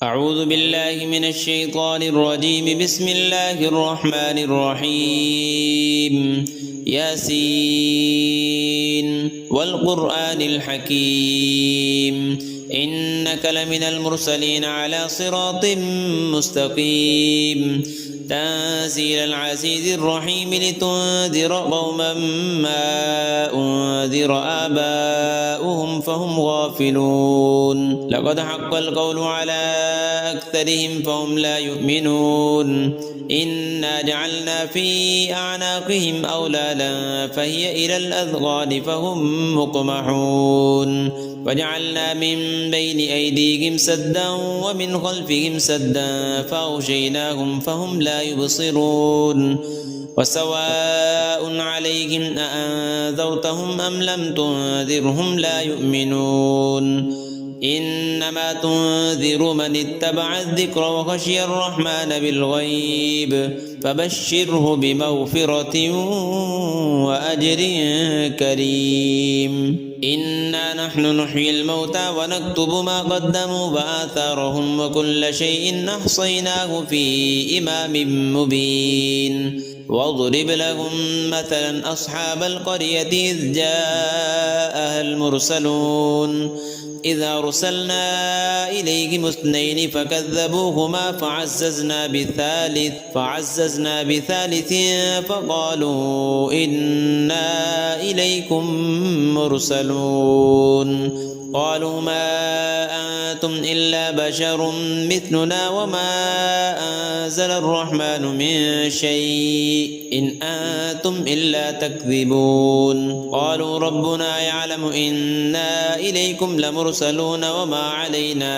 أعوذ بالله من الشيطان الرجيم. بسم الله الرحمن الرحيم. ياسين والقرآن الحكيم إنك لمن المرسلين على صراط مستقيم تنزيل العزيز الرحيم لتنذر قوما ما أنذر آباؤهم فهم غافلون. لقد حق القول على أكثرهم فهم لا يؤمنون. إنا جعلنا في أعناقهم أغلالا فهي إلى الأذقان فهم مقمحون. وجعلنا من بين أيديهم سدا ومن خلفهم سدا فأغشيناهم فهم لا يبصرون. وسواء عليهم أأنذرتهم أم لم تنذرهم لا يؤمنون. إنما تنذر من اتبع الذكر وخشي الرحمن بالغيب فبشره بمغفرة وأجر كريم. إنا نحن نحيي الموتى ونكتب ما قدموا وآثارهم وكل شيء أحصيناه في إمام مبين. واضرب لهم مثلا أصحاب القرية إذ جاءها المرسلون إذ أرسلنا إليهم اثنين فكذبوهما فعززنا بثالث فقالوا إنا إليكم مرسلون. قالوا ما أنتم إلا بشر مثلنا وما أنزل الرحمن من شيء إن أنتم إلا تكذبون. قالوا ربنا يعلم إنا إليكم لمرسلون وما علينا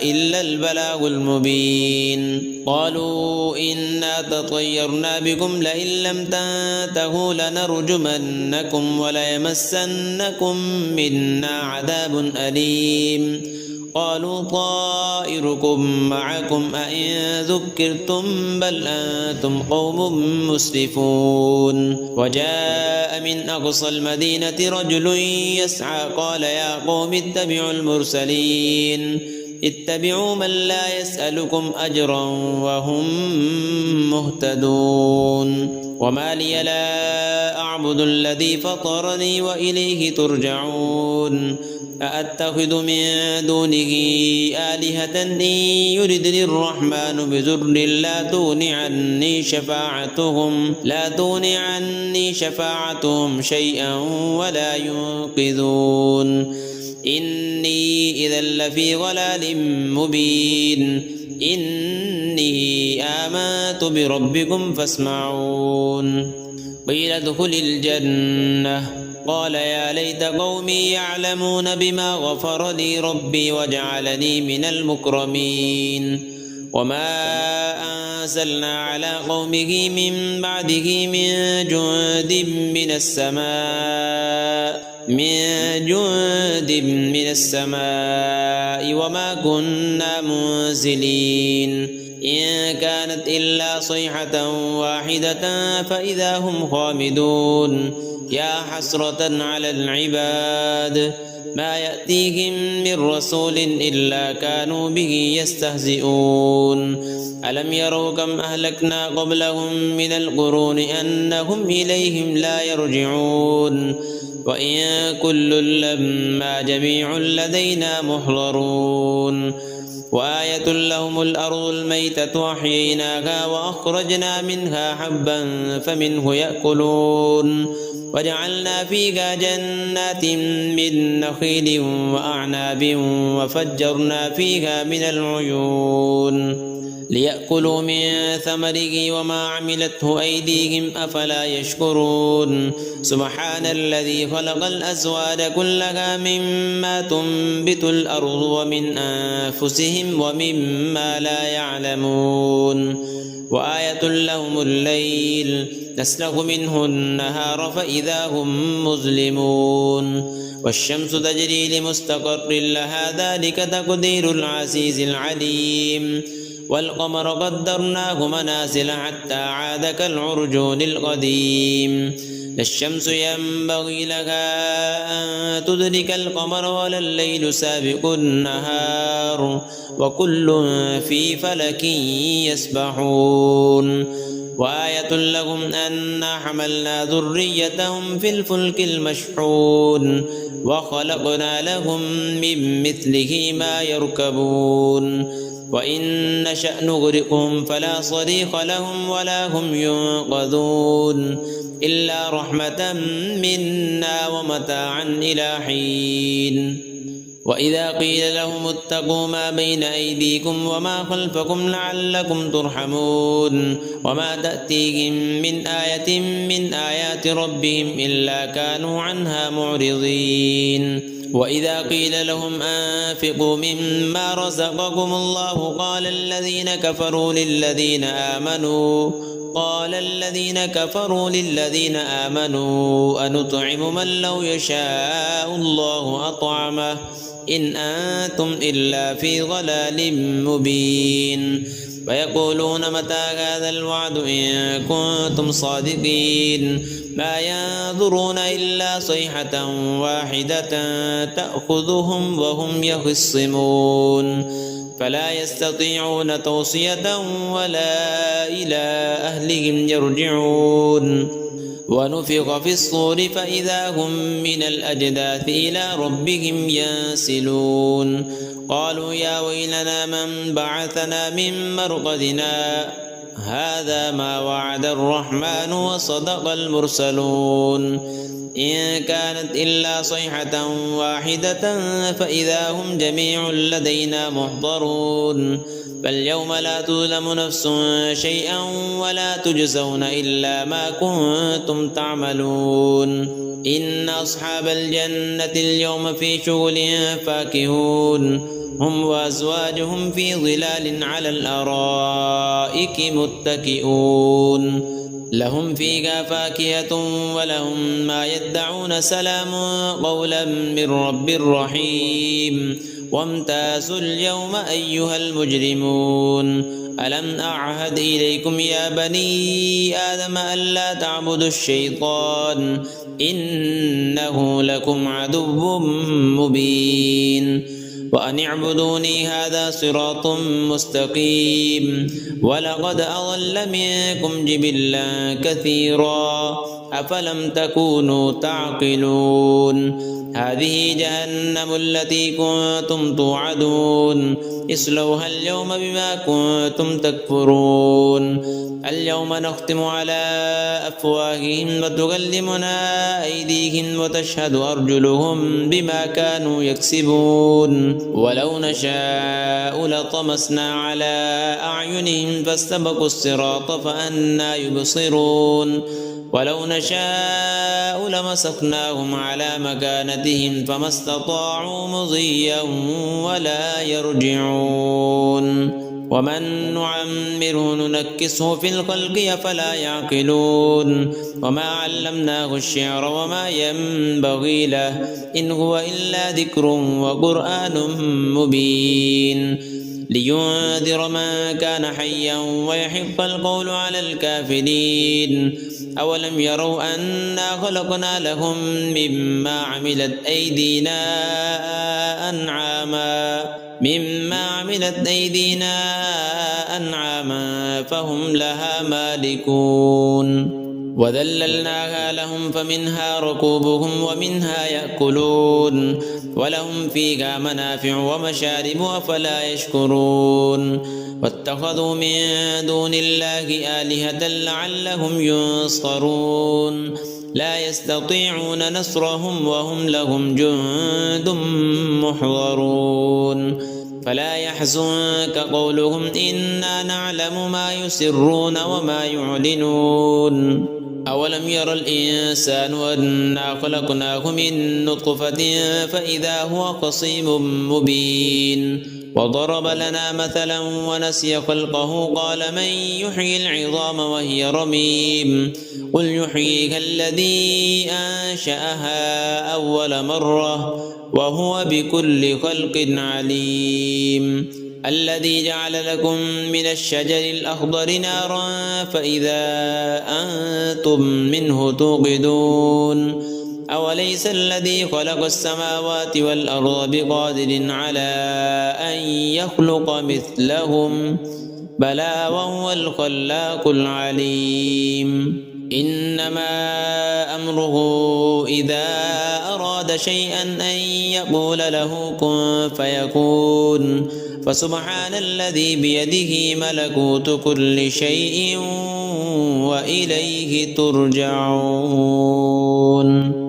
إلا البلاغ المبين. قالوا إنا تطيرنا بكم لئن لم تنتهوا لنرجمنكم وليمسنكم منا عذاب أليم. قالوا طائركم معكم أئن ذكرتم بل أنتم قوم مسرفون. وجاء من أقصى المدينة رجل يسعى قال يا قوم اتبعوا المرسلين اتبعوا من لا يسألكم أجرا وهم مهتدون. وما لي لا أعبد الذي فطرني وإليه ترجعون. أأتخذ من دونه آلهة إن يردني الرحمن بضر لا تغن عني شفاعتهم شيئا ولا ينقذون. إني إذا لفي ضلال مبين. إني آمنت بربكم فاسمعون. قيل ادخل الجنة قال يا ليت قومي يعلمون بما غفر لي ربي وجعلني من المكرمين. وما أنزلنا على قومه من بعده من جند من السماء وما كنا منزلين. إن كانت إلا صيحة واحدة فإذا هم خامدون. يا حسرة على العباد ما يأتيهم من رسول إلا كانوا به يستهزئون. ألم يروا كم أهلكنا قبلهم من القرون أنهم إليهم لا يرجعون. وإن كل لما جميع لدينا محضرون. وآية لهم الأرض الميتة أحييناها وأخرجنا منها حبا فمنه يأكلون. وجعلنا فيها جنات من نخيل وأعناب وفجرنا فيها من العيون ليأكلوا من ثمره وما عملته أيديهم أفلا يشكرون. سبحان الذي خلق الأزواج كلها مما تنبت الأرض ومن أنفسهم ومما لا يعلمون. وآية لهم الليل نسلخ منه النهار فإذا هم مظلمون. والشمس تجري لمستقر لها ذلك تقدير العزيز العليم. والقمر قدرناه منازل حتى عاد كالعرجون القديم. لا الشمس ينبغي لها أن تدرك القمر ولا الليل سابق النهار وكل في فلك يسبحون وآية لهم أنا حملنا ذريتهم في الفلك المشحون وخلقنا لهم من مثله ما يركبون وإن نشأ نغرقهم فلا صريخ لهم ولا هم ينقذون إلا رحمة منا ومتاعا إلى حين وإذا قيل لهم اتقوا ما بين أيديكم وما خلفكم لعلكم ترحمون وما تأتيهم من آية من آيات ربهم إلا كانوا عنها معرضين وإذا قيل لهم أنفقوا مما رزقكم الله قال الذين كفروا للذين آمنوا أنطعم من لو يشاء الله أطعمه إن أنتم إلا في ضلال مبين ويقولون متى هذا الوعد إن كنتم صادقين ما ينظرون إلا صيحة واحدة تأخذهم وهم يخصمون فلا يستطيعون توصية ولا إلى أهلهم يرجعون ونفخ في الصور فإذا هم من الأجداث إلى ربهم ينسلون قالوا يا ويلنا من بعثنا من مرقدنا هذا ما وعد الرحمن وصدق المرسلون إن كانت إلا صيحة واحدة فإذا هم جميع لدينا محضرون فاليوم لا تظلم نفس شيئا ولا تجزون إلا ما كنتم تعملون إن أصحاب الجنة اليوم في شغل فاكهون هم وأزواجهم في ظلال على الأرائك متكئون لهم فيها فاكهة ولهم ما يدعون سلام قولا من رب رحيم وامتازوا اليوم أيها المجرمون ألم أعهد إليكم يا بني آدم ألا تعبدوا الشيطان إنه لكم عدو مبين وأن اعبدوني هذا صراط مستقيم ولقد أضل منكم جبلا كثيرا أفلم تكونوا تعقلون هذه جهنم التي كنتم توعدون اصلوها اليوم بما كنتم تكفرون اليوم نختم على أفواههم وتكلمنا أيديهم وتشهد أرجلهم بما كانوا يكسبون ولو نشاء لطمسنا على أعينهم فاستبقوا الصراط فأنى يبصرون ولو نشاء لمسخناهم على مكانتهم فما استطاعوا مضيا ولا يرجعون ومن نعمره ننكسه في الخلق أفلا يعقلون وما علمناه الشعر وما ينبغي له إن هو إلا ذكر وقرآن مبين لينذر من كان حيا ويحق القول على الكافرين أولم يروا أنا خلقنا لهم مما عملت أيدينا أنعاما فهم لها مالكون وذللناها لهم فمنها ركوبهم ومنها يأكلون ولهم فيها منافع ومشارب أفلا يشكرون واتخذوا من دون الله آلهة لعلهم ينصرون لا يستطيعون نصرهم وهم لهم جند محضرون فلا يحزنك قولهم إنا نعلم ما يسرون وما يعلنون أولم ير الإنسان أنا خلقناه من نطفة فإذا هو خصيم مبين وضرب لنا مثلا ونسي خلقه قال من يحيي العظام وهي رميم قل يحييها الذي أنشأها أول مرة وهو بكل خلق عليم الذي جعل لكم من الشجر الأخضر نارا فإذا أنتم منه توقدون أوليس الذي خلق السماوات والأرض بقادر على أن يخلق مثلهم بلى وهو الخلاق العليم إنما أمره إذا أراد شيئا أن يقول له كن فيكون فسبحان الذي بيده ملكوت كل شيء وإليه ترجعون.